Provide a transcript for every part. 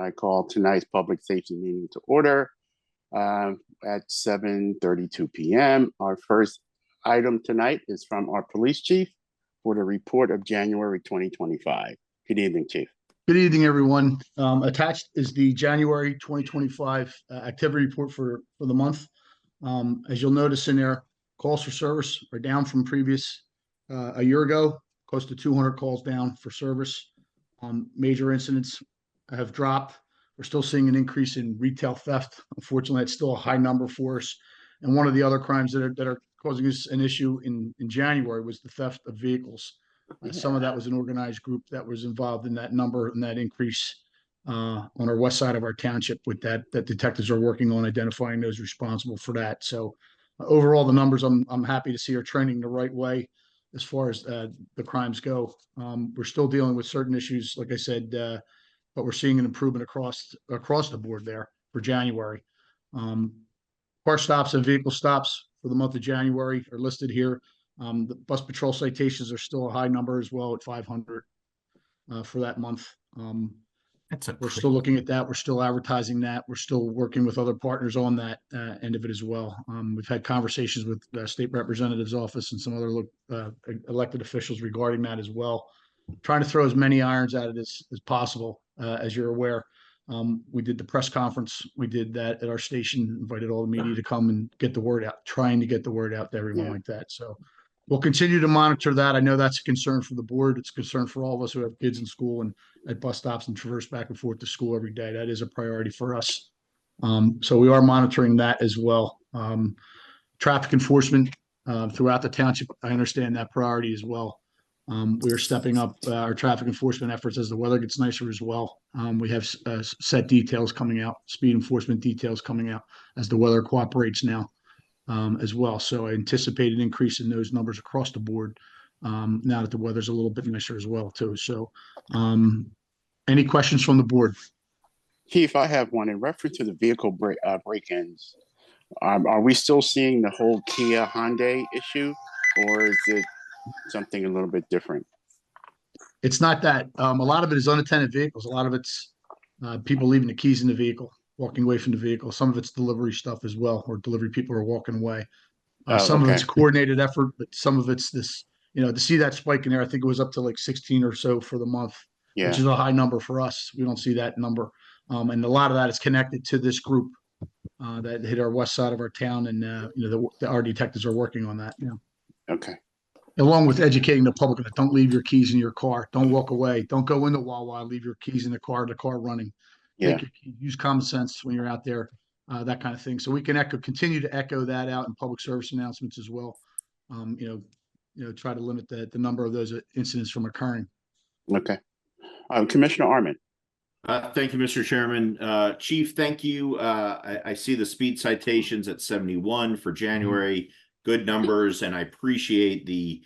I call tonight's public safety meeting to order at 7:32 p.m. Our first item tonight is from our police chief for the report of January 2025. Good evening, Chief. Good evening, everyone. Attached is the January 2025 activity report for the month. As you'll notice in there, calls for service are down from previous a year ago, close to 200 calls down for service. Major incidents have dropped. We're still seeing an increase in retail theft. Unfortunately, it's still a high number for us. And one of the other crimes that are causing us an issue in January was the theft of vehicles. Some of that was an organized group that was involved in that number and that increase on our west side of our township with that detectives are working on identifying those responsible for that. So overall, the numbers I'm happy to see are trending the right way as far as the crimes go. We're still dealing with certain issues, like I said, but we're seeing an improvement across the board there for January. Car stops and vehicle stops for the month of January are listed here. The bus patrol citations are still a high number as well at 500 for that month. We're still looking at that. We're still advertising that. We're still working with other partners on that end of it as well. We've had conversations with the state representative's office and some other elected officials regarding that as well. Trying to throw as many irons at it as possible. As you're aware, we did the press conference. We did that at our station, invited all the media to come and get the word out, trying to get the word out to everyone like that. So we'll continue to monitor that. I know that's a concern for the board. It's a concern for all of us who have kids in school and at bus stops and traverse back and forth to school every day. That is a priority for us. So we are monitoring that as well. Traffic enforcement throughout the township, I understand that priority as well. We are stepping up our traffic enforcement efforts as the weather gets nicer as well. We have set details coming out, speed enforcement details coming out as the weather cooperates now as well. So I anticipate an increase in those numbers across the board now that the weather's a little bit nicer as well too. So any questions from the board? Chief, I have one in reference to the vehicle break-ins. Are we still seeing the whole Kia Hyundai issue, or is it something a little bit different? It's not that. A lot of it is unattended vehicles. A lot of it's people leaving the keys in the vehicle, walking away from the vehicle. Some of it's delivery stuff as well, or delivery people are walking away. Some of it's coordinated effort, but some of it's this, to see that spike in there, I think it was up to like 16 or so for the month, which is a high number for us. We don't see that number. And a lot of that is connected to this group that hit our west side of our town. And, our detectives are working on that. Yeah. Okay. Along with educating the public that don't leave your keys in your car. Don't walk away. Don't go into Wawa, leave your keys in the car running. Yeah. Use common sense when you're out there, that kind of thing. So we can continue to echo that out in public service announcements as well. Try to limit the number of those incidents from occurring. Okay. Commissioner Arman. Thank you, Mr. Chairman. Chief, thank you. I see the speed citations at 71 for January. Good numbers, and I appreciate the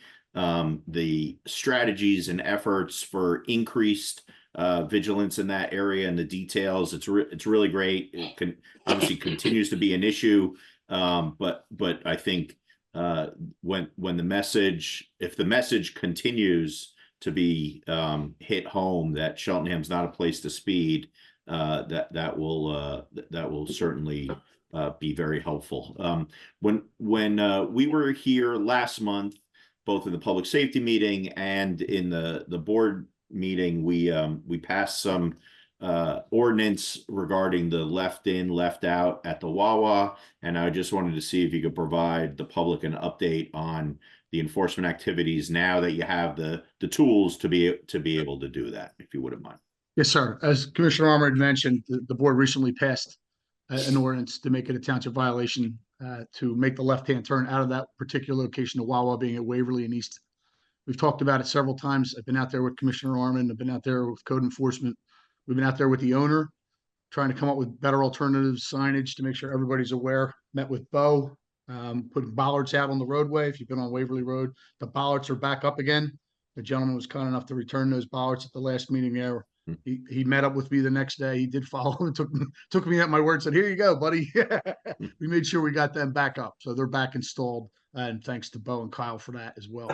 strategies and efforts for increased vigilance in that area and the details. It's really great. It obviously continues to be an issue, but I think when the message, if the message continues to be hit home that Cheltenham's not a place to speed, that will certainly be very helpful. When we were here last month, both in the public safety meeting and in the board meeting, we passed some ordinance regarding the left in, left out at the Wawa, and I just wanted to see if you could provide the public an update on the enforcement activities now that you have the tools to be able to do that, if you wouldn't mind. Yes, sir. As Commissioner Armour had mentioned, the board recently passed an ordinance to make it a township violation to make the left-hand turn out of that particular location, the Wawa being at Waverly and East. We've talked about it several times. I've been out there with Commissioner Arman. I've been out there with code enforcement. We've been out there with the owner, trying to come up with better alternative signage to make sure everybody's aware. Met with Bo, putting bollards out on the roadway. If you've been on Waverly Road, the bollards are back up again. The gentleman was kind enough to return those bollards at the last meeting there. He met up with me the next day. He did follow and took me at my word, said, "Here you go, buddy." We made sure we got them back up. So they're back installed. And thanks to Bo and Kyle for that as well.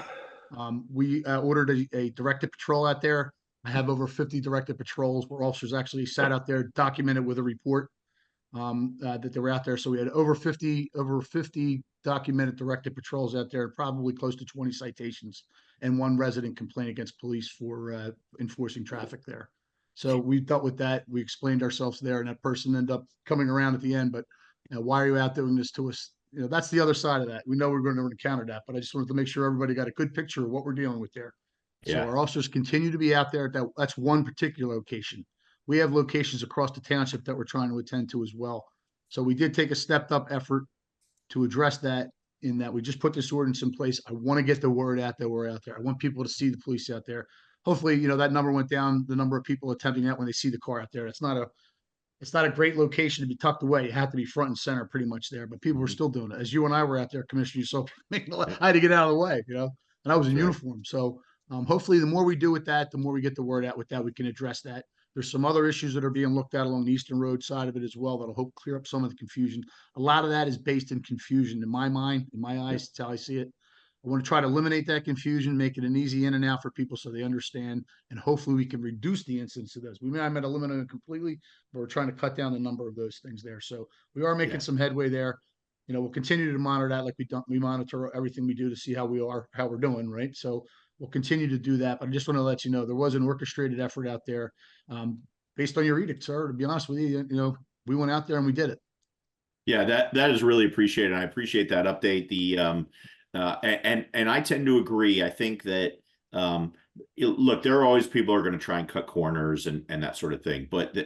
We ordered a directed patrol out there I have over 50 directed patrols where officers actually sat out there, documented with a report that they were out there. So we had over 50 documented directed patrols out there, probably close to 20 citations, and one resident complaint against police for enforcing traffic there. So we dealt with that. We explained ourselves there, and that person ended up coming around at the end. But why are you out doing this to us? That's the other side of that. We know we're going to encounter that, but I just wanted to make sure everybody got a good picture of what we're dealing with there. So Yeah. our officers continue to be out there. That's one particular location. We have locations across the township that we're trying to attend to as well. So we did take a stepped up effort to address that, in that we just put this ordinance in place. I want to get the word out that we're out there. I want people to see the police out there. Hopefully, that number went down, the number of people attempting that when they see the car out there. It's not a great location to be tucked away. You have to be front and center pretty much there, but people were still doing it. As you and I were out there, Commissioner, so I had to get out of the way, and I was in uniform. So hopefully the more we do with that, the more we get the word out with that, we can address that. There's some other issues that are being looked at along the Eastern Road side of it as well that'll hope clear up some of the confusion. A lot of that is based in confusion in my mind, in my eyes. That's how I see it. I want to try to eliminate that confusion, make it an easy in and out for people so they understand, and hopefully we can reduce the incidence of those. We may not eliminate it completely, but we're trying to cut down the number of those things there. So we are making some headway there. We'll continue to monitor that like we monitor everything we do to see how we're doing, right? So we'll continue to do that. But I just want to let you know there was an orchestrated effort out there based on your edict, sir. To be honest with you, we went out there and we did it. Yeah, that is really appreciated. I appreciate that update. And I tend to agree. I think that look, there are always people who are going to try and cut corners and that sort of thing. But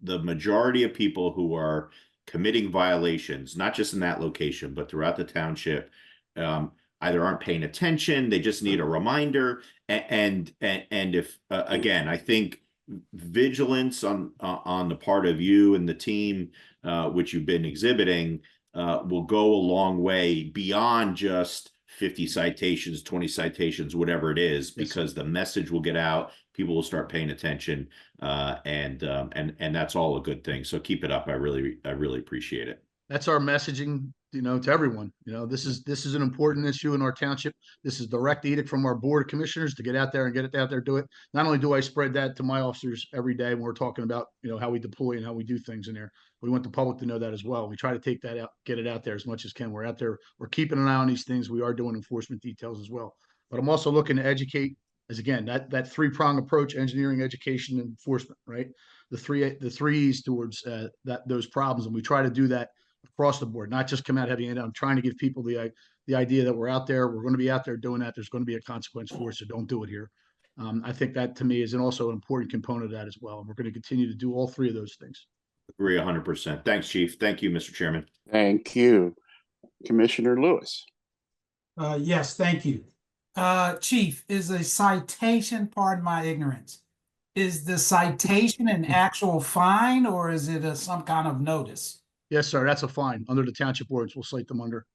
the majority of people who are committing violations, not just in that location, but throughout the township, either aren't paying attention, they just need a reminder. And if again, I think vigilance on the part of you and the team, which you've been exhibiting, will go a long way beyond just 50 citations, 20 citations, whatever it is, because the message will get out, people will start paying attention, and that's all a good thing. So keep it up. I really appreciate it. That's our messaging, to everyone. This is an important issue in our township. This is direct edict from our board of commissioners to get out there and get it out there, do it. Not only do I spread that to my officers every day when we're talking about, how we deploy and how we do things in there, we want the public to know that as well. We try to take that out, get it out there as much as can. We're out there, we're keeping an eye on these things. We are doing enforcement details as well. But I'm also looking to educate, as again, that three-prong approach: engineering, education, and enforcement, right? The three E's towards those problems. And we try to do that across the board, not just come out heavy. And I'm trying to give people the idea that we're out there, we're going to be out there doing that. There's going to be a consequence for it, so don't do it here. I think that to me is also an important component of that as well. And we're going to continue to do all three of those things. Agree 100%. Thanks, Chief. Thank you, Mr. Chairman. Thank you. Commissioner Lewis. Yes, thank you. Chief, is a citation, pardon my ignorance, is the citation an actual fine, or is it some kind of notice? Yes, sir. That's a fine. Under the township ordinance, we'll cite them under.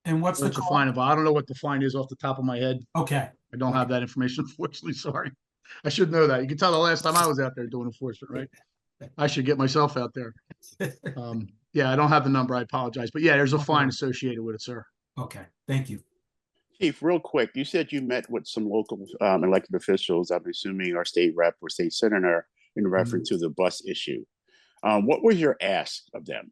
And what's the fine of? I don't know what the fine is off the top of my head. Okay. I don't have that information, unfortunately. Sorry. I should know that. You can tell the last time I was out there doing enforcement, right? I should get myself out there. Yeah, I don't have the number. I apologize. But yeah, there's a fine associated with it, sir. Okay. Thank you. Chief, real quick, you said you met with some local elected officials, I'm assuming our state rep or state senator, in reference to the bus issue. What was your ask of them?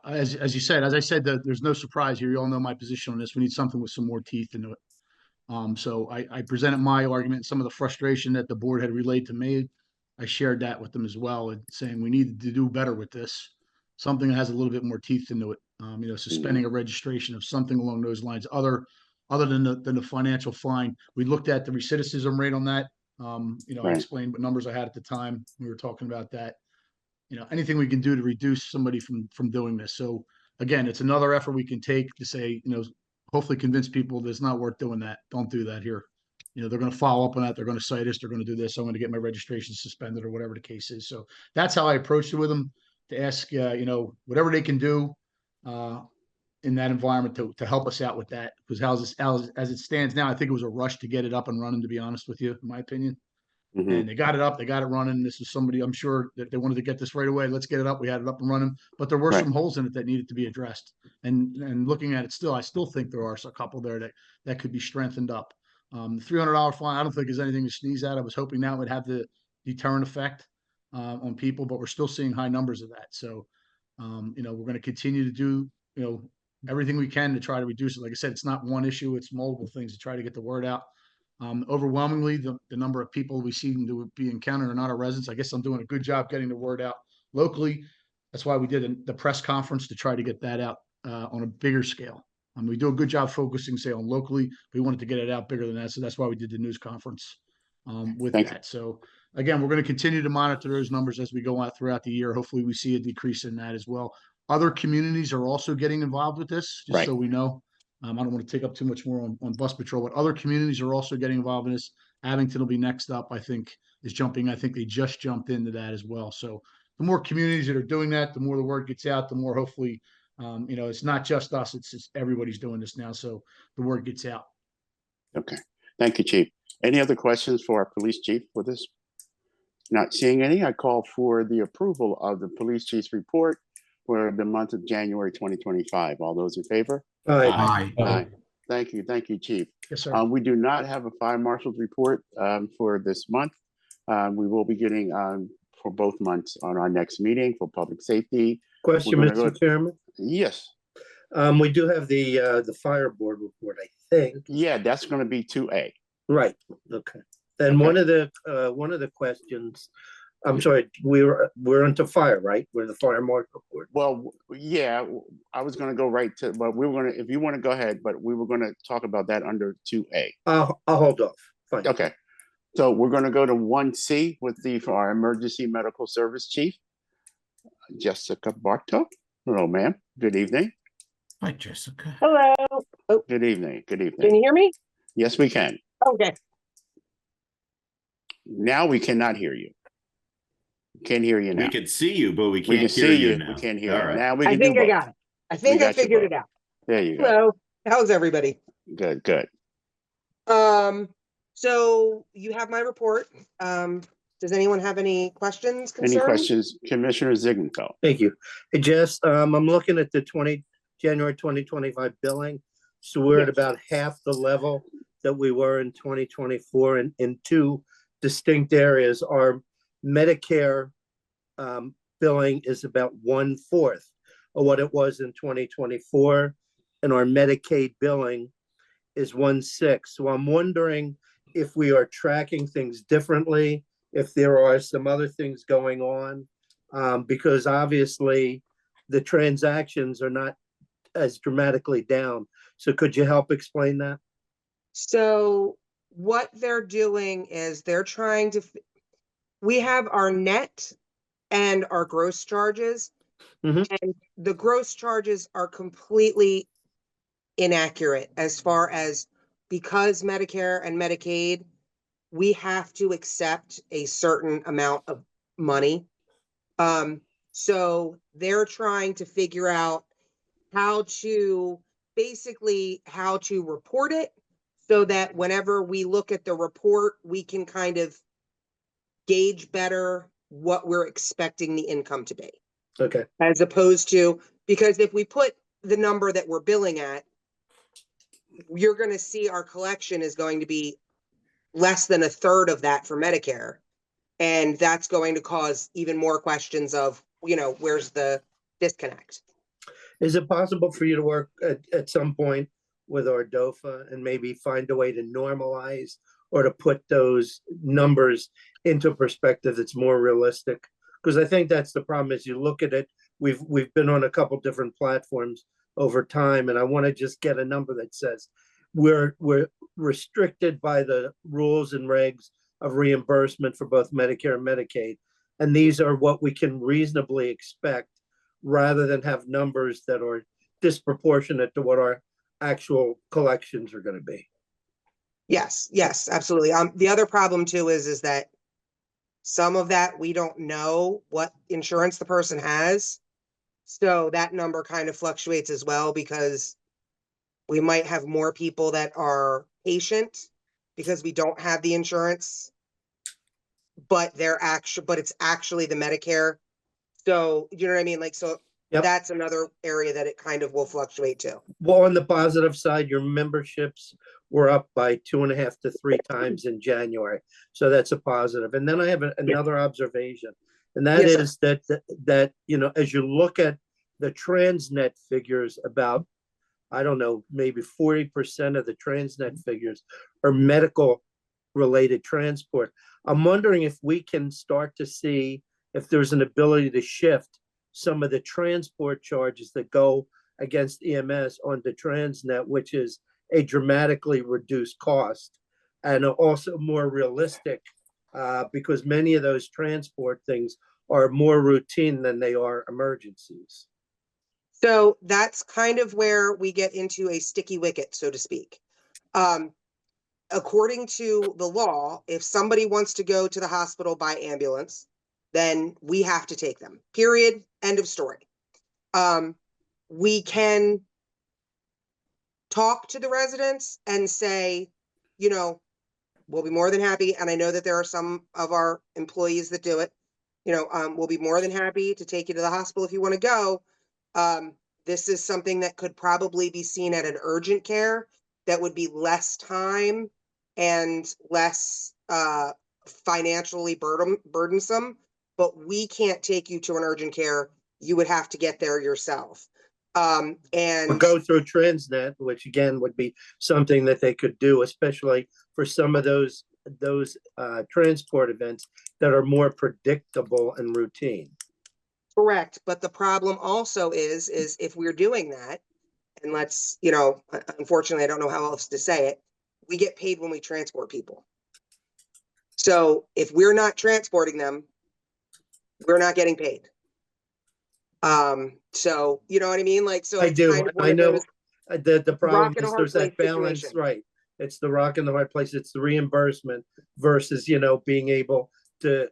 As you said, as I said, there's no surprise here. You all know my position on this. We need something with some more teeth into it. So I presented my argument, some of the frustration that the board had relayed to me. I shared that with them as well, and saying we need to do better with this. Something that has a little bit more teeth into it. Suspending a registration of something along those lines, other than the financial fine. We looked at the recidivism rate on that. I explained what numbers I had at the time. We were talking about that. Anything we can do to reduce somebody from doing this. So again, it's another effort we can take to say, hopefully convince people that it's not worth doing that. Don't do that here. They're going to follow up on that. They're going to cite us. They're going to do this. I'm going to get my registration suspended or whatever the case is. So that's how I approached it with them, to ask, whatever they can do in that environment to help us out with that. Because as it stands now, I think it was a rush to get it up and running, to be honest with you, in my opinion. And they got it up, they got it running. This is somebody, I'm sure that they wanted to get this right away. Let's get it up. We had it up and running, but there were some holes in it that needed to be addressed. And looking at it still, I still think there are a couple there that could be strengthened up. The $300 fine, I don't think is anything to sneeze at. I was hoping that would have the deterrent effect on people, but we're still seeing high numbers of that. So, we're going to continue to do, everything we can to try to reduce it. Like I said, it's not one issue, it's multiple things to try to get the word out. Overwhelmingly, the number of people we seem to be encountering are not our residents. I guess I'm doing a good job getting the word out locally. That's why we did the press conference to try to get that out on a bigger scale. We do a good job focusing, say, on locally. We wanted to get it out bigger than that, so that's why we did the news conference with Thank you. that. So again, we're going to continue to monitor those numbers as we go out throughout the year. Hopefully, we see a decrease in that as well. Other communities are also getting involved with this, just Right. so we know. I don't want to take up too much more on bus patrol, but other communities are also getting involved in this. Abington will be next up, I think, is jumping. I think they just jumped into that as well. So the more communities that are doing that, the more the word gets out, the more hopefully, it's not just us, it's just everybody's doing this now. So the word gets out. Okay. Thank you, Chief. Any other questions for our police chief for this? Not seeing any, I call for the approval of the police chief's report for the month of January 2025. All those in favor? Aye. Aye. Thank you. Thank you, Chief. Yes, sir. We do not have a fire marshal's report for this month. We will be getting for both months on our next meeting for public safety. Question, We're gonna Mr. Chairman. Yes. We do have the fire board report, I think. Yeah, that's going to be 2A. Right. Okay. And one of the questions, I'm sorry, we're into fire, right? We're the fire marshal report. Well, yeah, I was going to go right to, but we were going to, if you want to go ahead, but we were going to talk about that under 2A. I'll hold off. Fine. Okay. So we're going to go to 1C with for our emergency medical service chief, Jessica Bartow. Hello, ma'am. Good evening. Hi, Jessica. Hello. Oh, Good evening. Good can evening. you hear me? Yes, we can. Okay. Now we cannot hear you. Can't hear you now. We can see you, but we We can can't hear see you you. now. We can't hear All you. right. Now we I can think do I both. got it. I think I got you figured both. it out. There you go. Hello. How's everybody? Good, good. So you have my report. Does anyone have any questions, concerns? Any questions? Commissioner Ziegenfeld. Thank you. Hey, Jess, I'm looking at the January 2025 billing. So we're at Yes. about half the level that we were in 2024 in two distinct areas. Our Medicare billing is about 1/4 of what it was in 2024, and our Medicaid billing is 1/6. So I'm wondering if we are tracking things differently, if there are some other things going on, because obviously the transactions are not as dramatically down. So could you help explain that? So what they're doing is they're trying to, we have our net and our gross charges. Mhm. And the gross charges are completely inaccurate as far as, because Medicare and Medicaid, we have to accept a certain amount of money. So they're trying to figure out how to report it so that whenever we look at the report, we can kind of gauge better what we're expecting the income to be. Okay. As opposed to, because if we put the number that we're billing at, you're going to see our collection is going to be less than 1/3 of that for Medicare. And that's going to cause even more questions of, where's the disconnect? Is it possible for you to work at some point with our DOFA and maybe find a way to normalize or to put those numbers into perspective that's more realistic? Because I think that's the problem. As you look at it, we've been on a couple different platforms over time, and I want to just get a number that says we're restricted by the rules and regs of reimbursement for both Medicare and Medicaid, and these are what we can reasonably expect, rather than have numbers that are disproportionate to what our actual collections are going to be. Yes, absolutely. The other problem too is that some of that we don't know what insurance the person has. So that number kind of fluctuates as well, because we might have more people that are patient because we don't have the insurance, but it's actually the Medicare. So, you know what I mean? Like, so Yep. That's another area that it kind of will fluctuate too. Well, on the positive side, your memberships were up by 2.5 to 3 times in January. So that's a positive. And then I have another observation. And that Yes, sir. is that, you know, as you look at the Transnet figures, about, I don't know, maybe 40% of the Transnet figures are medical related transport. I'm wondering if we can start to see if there's an ability to shift some of the transport charges that go against EMS onto Transnet, which is a dramatically reduced cost and also more realistic, because many of those transport things are more routine than they are emergencies. So that's kind of where we get into a sticky wicket, so to speak. According to the law, if somebody wants to go to the hospital by ambulance, then we have to take them. Period. End of story. We can talk to the residents and say, you know, we'll be more than happy. And I know that there are some of our employees that do it. You know, we'll be more than happy to take you to the hospital if you want to go. This is something that could probably be seen at an urgent care that would be less time and less financially burdensome, but we can't take you to an urgent care. You would have to get there yourself. Or And go through Transnet, which again would be something that they could do, especially for some of those transport events that are more predictable and routine. correct. But the problem also is if we're doing that, and let's, you know, unfortunately, I don't know how else to say it, we get paid when we transport people. So if we're not transporting them, we're not getting paid. So you know what I mean? Like, so I it's do. kind of one I of know those the problem rock and a is hard there's that place balance, situation. right? It's the rock in the hard place. It's the reimbursement versus, you know, being able to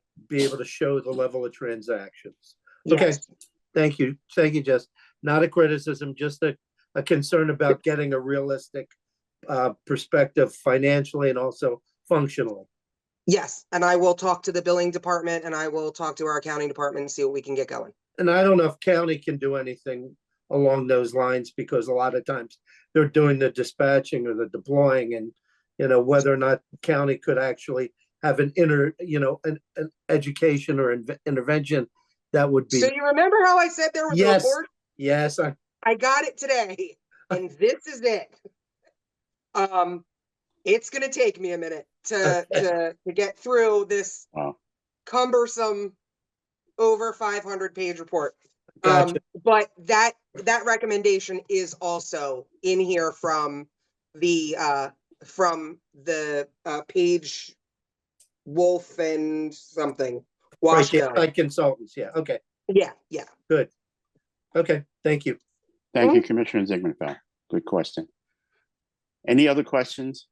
show the level of transactions. Okay, Yes. thank you. Thank you, Jess. Not a criticism, just a concern about getting a realistic perspective financially and also functionally. Yes. And I will talk to the billing department and I will talk to our accounting department and see what we can get going. And I don't know if county can do anything along those lines, because a lot of times they're doing the dispatching or the deploying, and, you know, whether or not county could actually have an an education or intervention that would be. So you remember how I said there was a Yes, report? yes, I got it today, and this is it. It's gonna take me a minute to get through this Wow. cumbersome over 500-page report. Gotcha. But that recommendation is also in here from the Page Wolf and something. Right, the Washco. outside consultants, yeah, okay, Yeah. good. Okay, thank you. Thank you, Commissioner Ziegler. Good question. Any other questions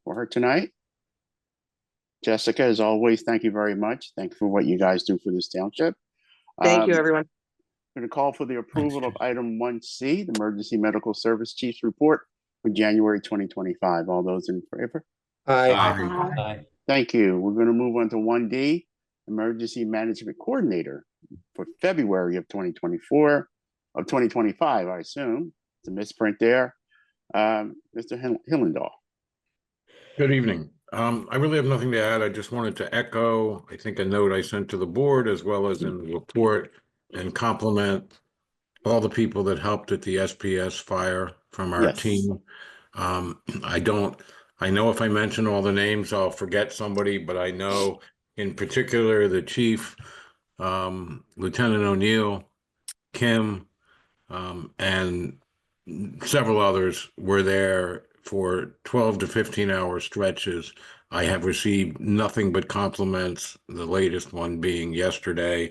for her tonight? Jessica, as always, thank you very much. Thank you for what you guys do for this township. Thank you, everyone. I'm going to call for the approval of item 1C, the Emergency Medical Service Chief's Report for January 2025. All those in favor? Aye. Thank you. We're going to move on to 1D, Emergency Management Coordinator for February of 2025, I assume. It's a misprint there. Mr. Hillendahl. Good evening. I really have nothing to add. I just wanted to echo, I think, a note I sent to the board as well as in the report, and compliment all the people that helped at the SPS fire from our Yes. team. I know if I mention all the names, I'll forget somebody, but I know in particular the chief, Lieutenant O'Neill, Kim, and several others were there for 12 to 15 hour stretches. I have received nothing but compliments, the latest one being yesterday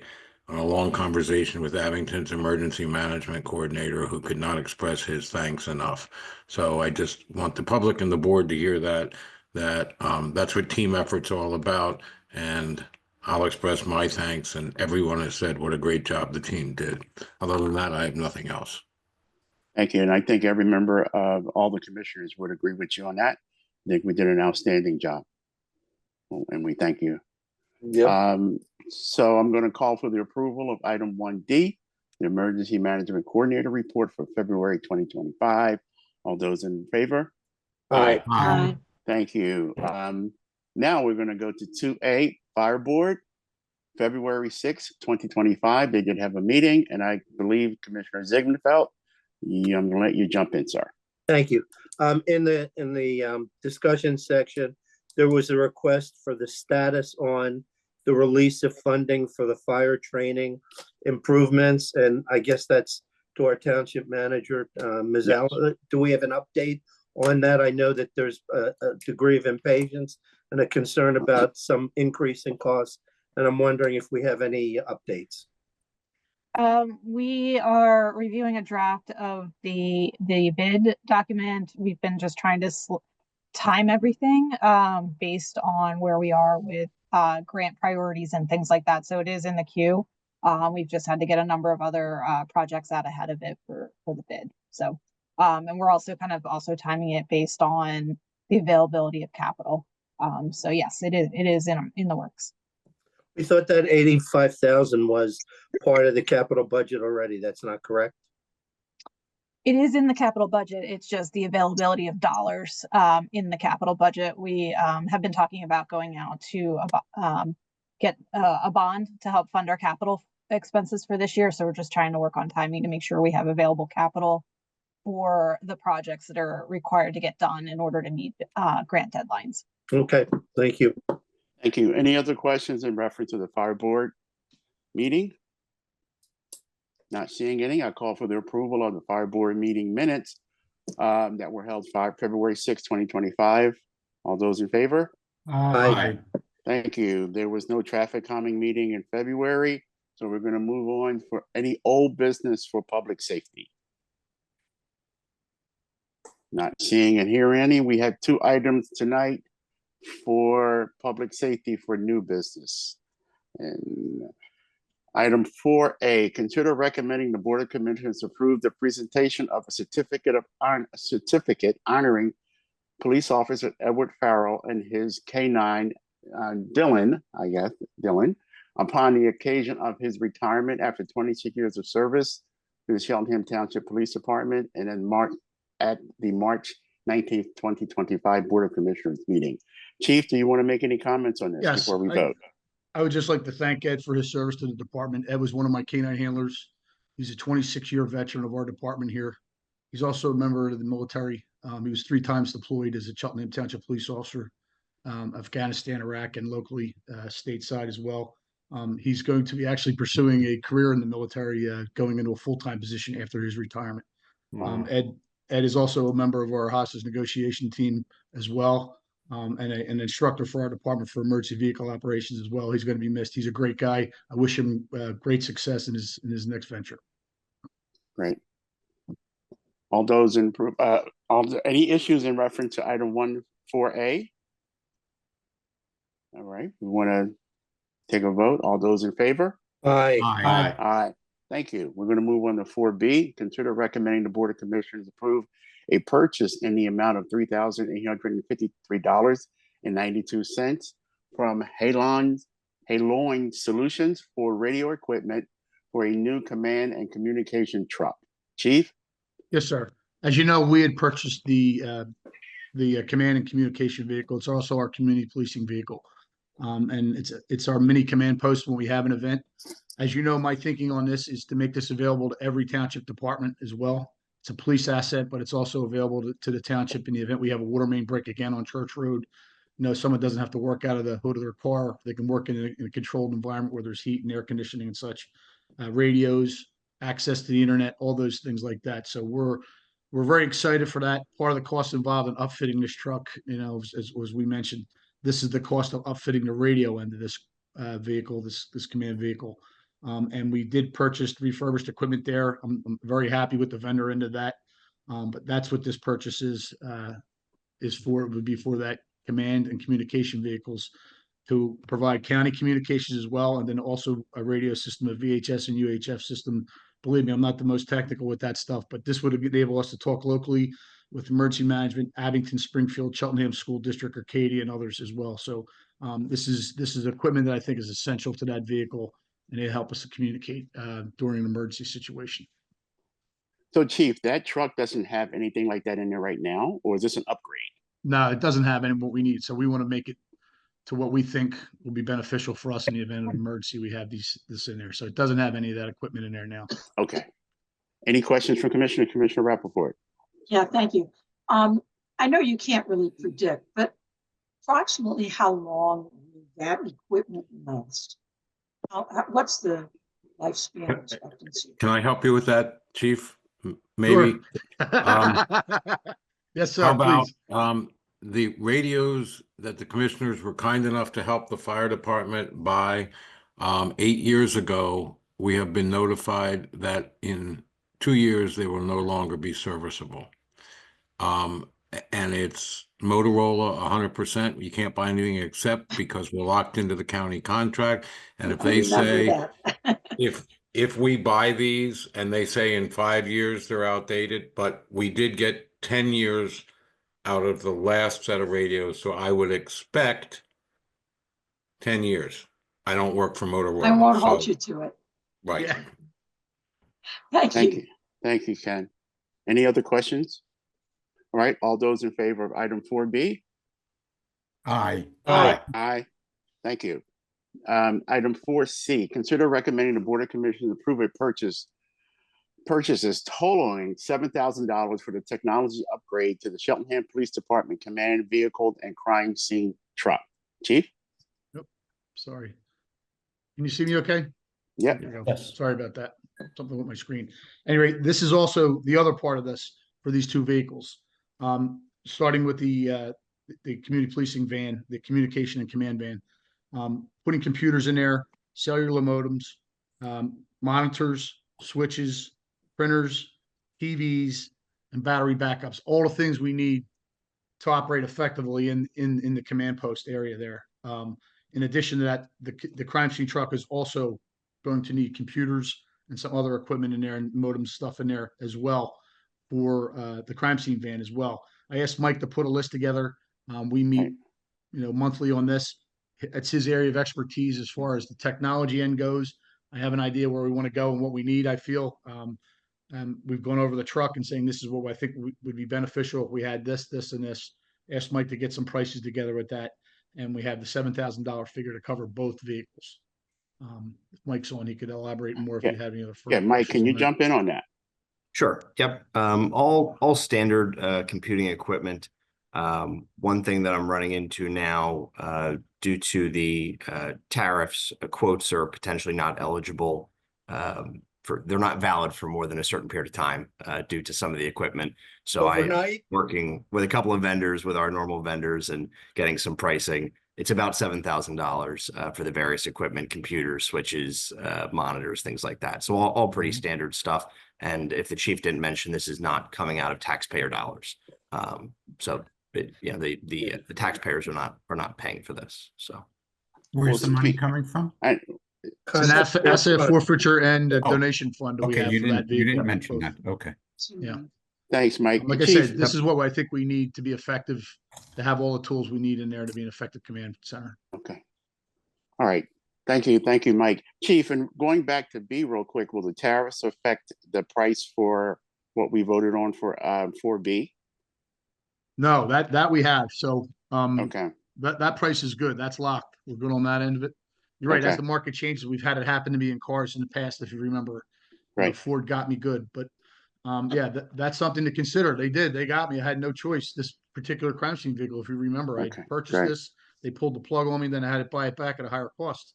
on a long conversation with Abington's emergency management coordinator, who could not express his thanks enough. So I just want the public and the board to hear that that's what team effort's all about. And I'll express my thanks, and everyone has said what a great job the team did. Other than that, I have nothing else. Thank you. And I think every member of all the commissioners would agree with you on that. I think we did an outstanding job. And we thank you. Yep. So I'm going to call for the approval of item 1D, the Emergency Management Coordinator report for February 2025. All those in favor? Aye. Aye. Thank you. Now we're going to go to 2A, Fire Board, February 6th, 2025. They did have a meeting, and I believe Commissioner Ziegfeld, I'm going to let you jump in, sir. Thank you. In the discussion section, there was a request for the status on the release of funding for the fire training improvements, and I guess that's to our township manager, Ms. Yes. Allen. Do we have an update on that? I know that there's a degree of impatience and a concern about some increase in costs, and I'm wondering if we have any updates. We are reviewing a draft of the bid document. We've been just trying to time everything based on where we are with grant priorities and things like that. So it is in the queue. We've just had to get a number of other projects out ahead of it for the bid. So and we're also also timing it based on the availability of capital. So yes, it is in the works. We thought that 85,000 was part of the capital budget already. That's not correct? It is in the capital budget. It's just the availability of dollars in the capital budget. We have been talking about going out to get a bond to help fund our capital expenses for this year. So we're just trying to work on timing to make sure we have available capital for the projects that are required to get done in order to meet grant deadlines. Okay, thank you. Thank you. Any other questions in reference to the Fire Board meeting? Not seeing any. I call for the approval of the Fire Board meeting minutes that were held February 6, 2025. All those in favor? Aye. Thank you. There was no traffic calming meeting in February, so we're going to move on for any old business for public safety. Not seeing and hearing any. We have 2 items tonight for public safety for new business. And item 4A, consider recommending the Board of Commissioners approve the presentation of a certificate honoring police officer Edward Farrell and his K9 Dylan, upon the occasion of his retirement after 26 years of service to the Cheltenham Township Police Department, and then at the March 19th, 2025 Board of Commissioners meeting. Chief, do you want to make any comments on this Yes, before we vote? I would just like to thank Ed for his service to the department. Ed was one of my K9 handlers. He's a 26-year veteran of our department here. He's also a member of the military. He was 3 times deployed as a Cheltenham Township police officer, Afghanistan, Iraq, and locally stateside as well. He's going to be actually pursuing a career in the military, going into a full-time position after his retirement. Wow. Ed is also a member of our hostage negotiation team as well, and an instructor for our department for emergency vehicle operations as well. He's going to be missed. He's a great guy. I wish him great success in his next venture. Great. All those any issues in reference to item 4A? All right, we want to take a vote. All those in favor? Aye. Aye. Aye. Thank you. We're going to move on to 4B. Consider recommending the Board of Commissioners approve a purchase in the amount of $3,853.92 from Haloin Solutions for radio equipment for a new command and communication truck. Chief? Yes, sir. As you know, we had purchased the command and communication vehicle. It's also our community policing vehicle. And it's our mini command post when we have an event. As you know, my thinking on this is to make this available to every township department as well. It's a police asset, but it's also available to the township in the event we have a water main break again on Church Road. You know, someone doesn't have to work out of the hood of their car. They can work in a controlled environment where there's heat and air conditioning and such. Radios, access to the internet, all those things like that. So we're very excited for that. Part of the cost involved in upfitting this truck, you know, as we mentioned, this is the cost of upfitting the radio end of this vehicle, this command vehicle. And we did purchase refurbished equipment there. I'm very happy with the vendor end of that. But that's what this purchase is for. It would be for that command and communication vehicles to provide county communications as well, and then also a radio system, a VHF and UHF system. Believe me, I'm not the most technical with that stuff, but this would enable us to talk locally with emergency management, Abington, Springfield, Cheltenham School District, Arcadia, and others as well. So this is equipment that I think is essential to that vehicle, and they help us to communicate during an emergency situation. So Chief, that truck doesn't have anything like that in there right now, or is this an upgrade? No, it doesn't have any what we need, so we want to make it to what we think will be beneficial for us in the event of an emergency. We have this in there, so it doesn't have any of that equipment in there now. Okay. Any questions from Commissioner Rappaport? Yeah, thank you. I know you can't really predict, but approximately how long will that equipment last? What's the lifespan expectancy? Can I help you with that, Chief? Maybe. Sure. Yes, sir. How about Please. the radios that the commissioners were kind enough to help the fire department buy 8 years ago? We have been notified that in 2 years they will no longer be serviceable. And it's Motorola 100%. You can't buy anything except because we're locked into the county contract. And if they say, if we buy these and they say in 5 years they're outdated, but we did get 10 years out of the last set of radios. So I would expect 10 years. I don't work for Motorola. I won't hold you to it. Right. Yeah. Thank you. Thank you, Ken. Any other questions? All right, all those in favor of item 4B? Aye. Aye. Thank you. Item 4C, consider recommending the Board of Commissioners approve a purchases totaling $7,000 for the technology upgrade to the Cheltenham Police Department Command Vehicle and Crime Scene Truck. Chief? Nope. Sorry. Can you see me okay? Yep. There you go. Yes. Sorry about that. Something with my screen. Anyway, this is also the other part of this for these two vehicles. Starting with the community policing van, the communication and command van, putting computers in there, cellular modems, monitors, switches, printers, TVs, and battery backups, all the things we need to operate effectively in the command post area there. In addition to that, the crime scene truck is also going to need computers and some other equipment in there and modem stuff in there as well for the crime scene van as well. I asked Mike to put a list together. We meet, monthly on this. It's his area of expertise as far as the technology end goes. I have an idea where we want to go and what we need, I feel. We've gone over the truck and saying this is what I think would be beneficial if we had this, and this. Asked Mike to get some prices together with that. And we have the $7,000 figure to cover both vehicles. If Mike's on, he could elaborate more if you have any other further Mike, can you questions on that. jump in on that? Sure. Yep. All standard computing equipment. One thing that I'm running into now, due to the tariffs, quotes are potentially not eligible they're not valid for more than a certain period of time due to some of the equipment. So I'm working with a couple of vendors, with our normal vendors, and getting some pricing. It's about $7,000 for the various equipment, computers, switches, monitors, things like that. So all pretty standard stuff. And if the chief didn't mention, this is not coming out of taxpayer dollars. The taxpayers are not paying for this. So where's the money coming from? It's an asset forfeiture and a Oh, donation fund that we Okay, have you for that didn't vehicle. mention that. Okay. Yeah. Thanks, Mike. Like I Chief, said, this is what I think we need to be effective, to have all the tools we need in there to be an effective command center. Okay. All right. Thank you. Thank you, Mike. Chief, and going back to B real quick, will the tariffs affect the price for what we voted on for 4B? No, that we have. So Okay. that price is good. That's locked. We're good on that end of it. You're right. As Okay. the market changes, we've had it happen to me in cars in the past, if you remember. Right. Ford got me good, but that's something to consider. They got me. I had no choice. This particular crime scene vehicle, if you remember, Okay, I purchased great. this. They pulled the plug on me, then I had to buy it back at a higher cost.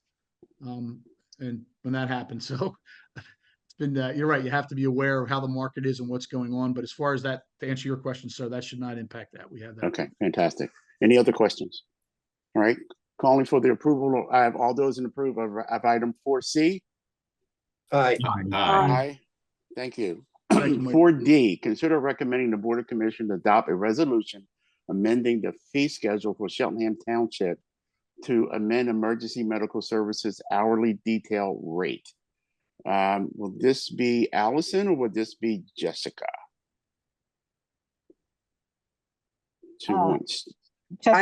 And when that happened, so it's been you're right. You have to be aware of how the market is and what's going on. But as far as that, to answer your question, sir, that should not impact that. We have that. Okay, fantastic. Any other questions? All right, calling for the approval. I have all those in approval of item 4C. Aye. Aye. Thank you. Thank you, Mike. 4D, consider recommending the Board of Commissioners adopt a resolution amending the fee schedule for Cheltenham Township to amend emergency medical services hourly detail rate. Will this be Allison or would this be Jessica? Jess, do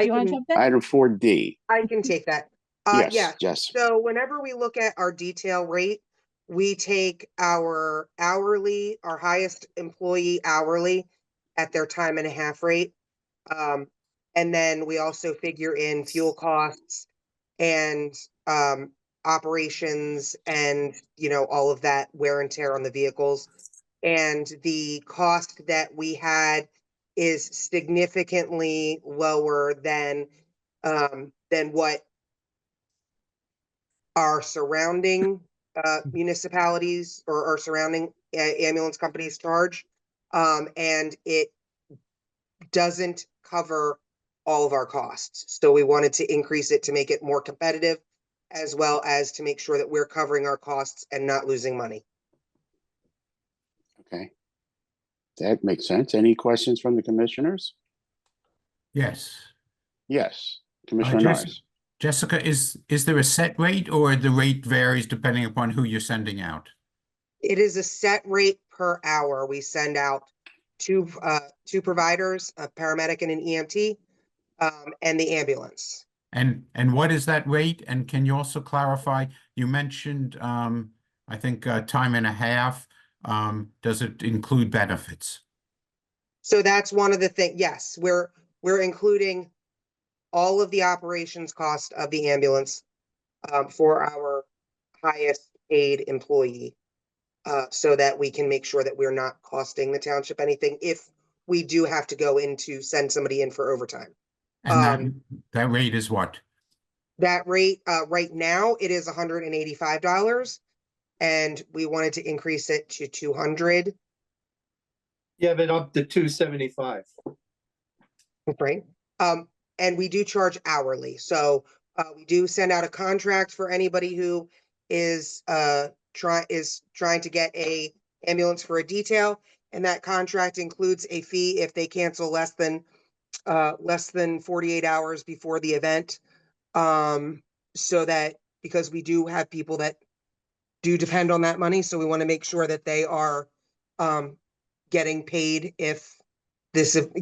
you want to jump in? Item 4D. I can take that. Yes, Yeah, Jess. so whenever we look at our detail rate, we take our hourly, our highest employee hourly at their time and a half rate. And then we also figure in fuel costs and operations and, you know, all of that wear and tear on the vehicles. And the cost that we had is significantly lower than what our surrounding municipalities or our surrounding ambulance companies charge. And it doesn't cover all of our costs. So we wanted to increase it to make it more competitive, as well as to make sure that we're covering our costs and not losing money. Okay. That makes sense. Any questions from the commissioners? Yes. Yes, Commissioner Jess- Norris. Jessica, is there a set rate or the rate varies depending upon who you're sending out? It is a set rate per hour. We send out two providers, a paramedic and an EMT, and the ambulance. And what is that rate? And can you also clarify, you mentioned, I think, time and a half. Does it include benefits? So that's one of the things. Yes, we're including all of the operations cost of the ambulance for our highest paid employee, so that we can make sure that we're not costing the township anything if we do have to go in to send somebody in for overtime. And that rate is what? That rate, right now, it is $185, and we wanted to increase it to 200. Yeah, but up to 275. Right. And we do charge hourly. So we do send out a contract for anybody who is trying to get a ambulance for a detail. And that contract includes a fee if they cancel less than 48 hours before the event. So that, because we do have people that do depend on that money. So we want to make sure that they are getting paid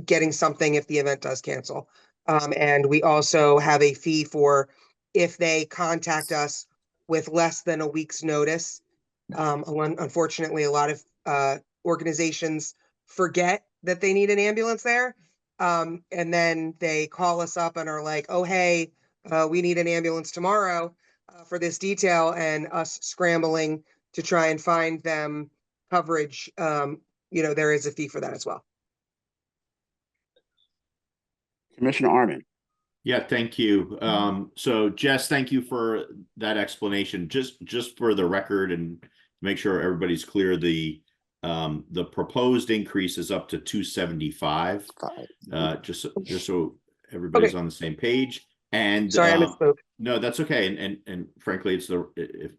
getting something if the event does cancel. And we also have a fee for if they contact us with less than a week's notice. Unfortunately, a lot of organizations forget that they need an ambulance there. And then they call us up and are like, oh, hey, we need an ambulance tomorrow for this detail, and us scrambling to try and find them coverage. There is a fee for that as well. Commissioner Arman. Yeah, thank you. So Jess, thank you for that explanation. Just for the record and make sure everybody's clear, the proposed increase is up to 275. Just so everybody's on the same page. And sorry, I misspoke. No, that's okay. And frankly, it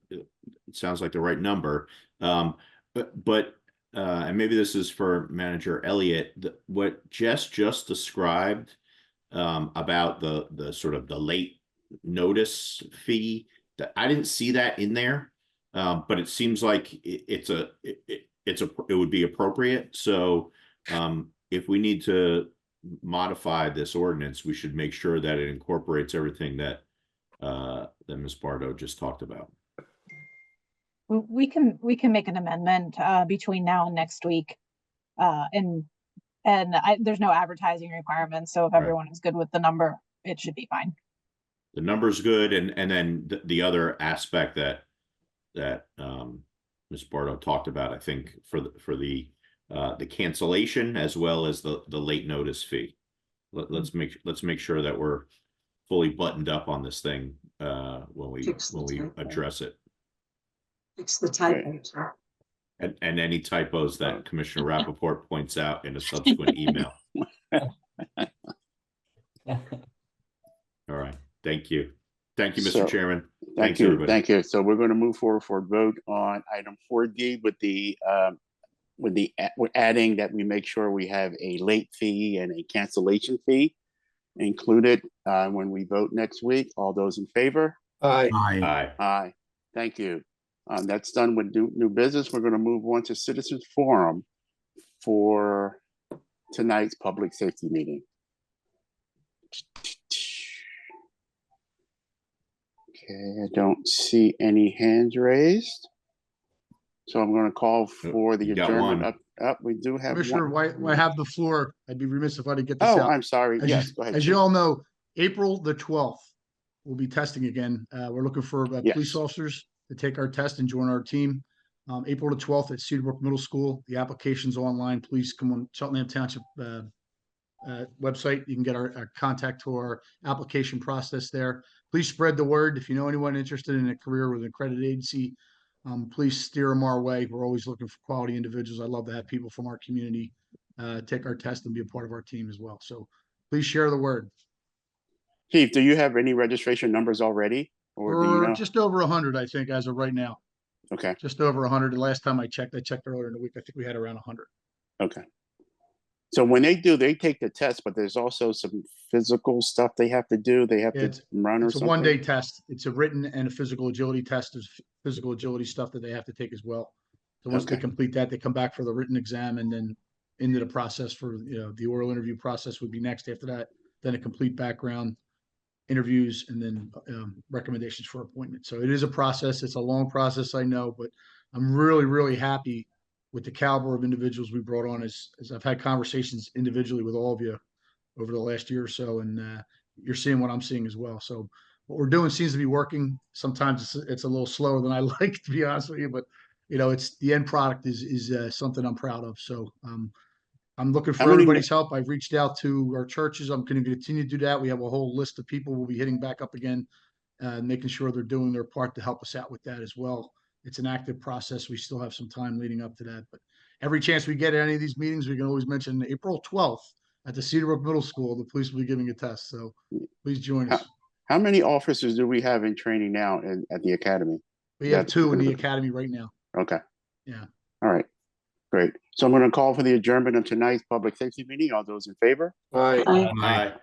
sounds like the right number. But and maybe this is for Manager Elliott. What Jess just described about the sort of the late notice fee, that I didn't see that in there, but it seems like it would be appropriate. So if we need to modify this ordinance, we should make sure that it incorporates everything that Ms. Bardo just talked about. We can make an amendment between now and next week, and there's no advertising requirements. So if everyone is good with the number, it should be fine. The number's good, and then the other aspect that Ms. Bardo talked about, I think for the cancellation as well as the late notice fee. Let's make sure that we're fully buttoned up on this thing when we address it. Fix the typos. And any typos that Commissioner Rappaport points out in a subsequent email. All right. Thank you. Thank you, Mr. Chairman. Thank you. Everybody. Thank you. So we're going to move forward for a vote on item 4D we're adding that we make sure we have a late fee and a cancellation fee included when we vote next week. All those in favor? Aye. Aye. Aye. Thank you. That's done with new business. We're going to move on to Citizens Forum for tonight's public safety meeting. Okay, I don't see any hands raised. So I'm going to call for the you got adjournment one. up. We do have Commissioner, one. why I have the floor? I'd be remiss if I didn't get this Oh, out. I'm sorry. As Yes, you, go ahead. as you Chief. all know, April the 12th, we'll be testing again. We're looking for police Yes. officers to take our test and join our team. April the 12th at Cedarbrook Middle School. The application's online. Please come on Cheltenham Township website. You can get our contact to our application process there. Please spread the word. If you know anyone interested in a career with an accredited agency, please steer them our way. We're always looking for quality individuals. I love to have people from our community take our test and be a part of our team as well. So please share the word. Chief, do you have any registration numbers already? Or do you We're know? just over 100, I think, as of right now. Okay. Just over 100. The last time I checked earlier in the week, I think we had around 100. Okay. So when they take the test, but there's also some physical stuff they have to do. They have to run or It's a something. one-day test. It's a written and a physical agility test. There's physical agility stuff that they have to take as well. So once they Okay. complete that, they come back for the written exam and then into the process for, the oral interview process would be next after that. Then a complete background interviews and then recommendations for appointment. So it is a process. It's a long process, I know, but I'm really, really happy with the caliber of individuals we brought on as I've had conversations individually with all of you over the last year or so, and you're seeing what I'm seeing as well. So what we're doing seems to be working. Sometimes it's a little slower than I like, to be honest with you, but it's the end product is something I'm proud of. So I'm looking How for many- everybody's help. I've reached out to our churches. I'm going to continue to do that. We have a whole list of people we'll be hitting back up again, making sure they're doing their part to help us out with that as well. It's an active process. We still have some time leading up to that, but every chance we get at any of these meetings, we can always mention April 12th at the Cedarbrook Middle School. The police will be giving a test. So please join us. How many officers do we have in training now at the academy? We have That's 2 in the gonna- academy right now. Okay. Yeah. All right. Great. So I'm going to call for the adjournment of tonight's public safety meeting. All those in favor? Aye. Aye. Aye.